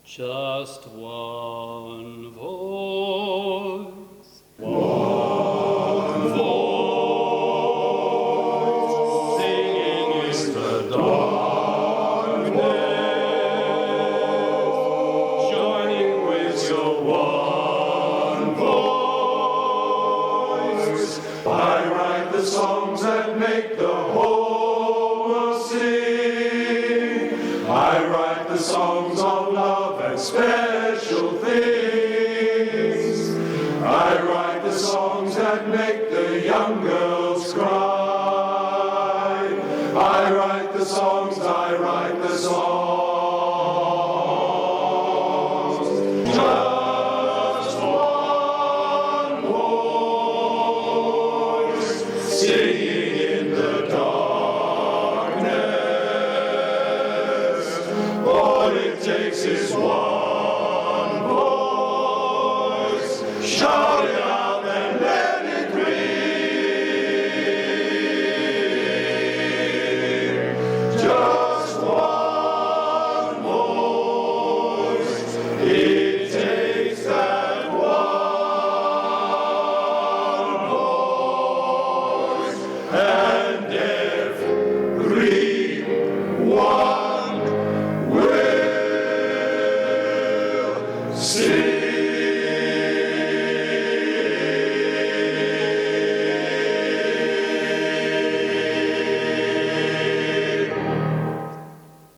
Just one voice. One voice, singing in the darkness, joining with your one voice. I write the songs that make the whole world sing. I write the songs of love and special things. I write the songs that make the young girls cry. I write the songs, I write the songs. Just one voice, singing in the darkness. All it takes is one voice. Shout it out and let it ring. Just one voice. It takes that one voice, and everyone will sing.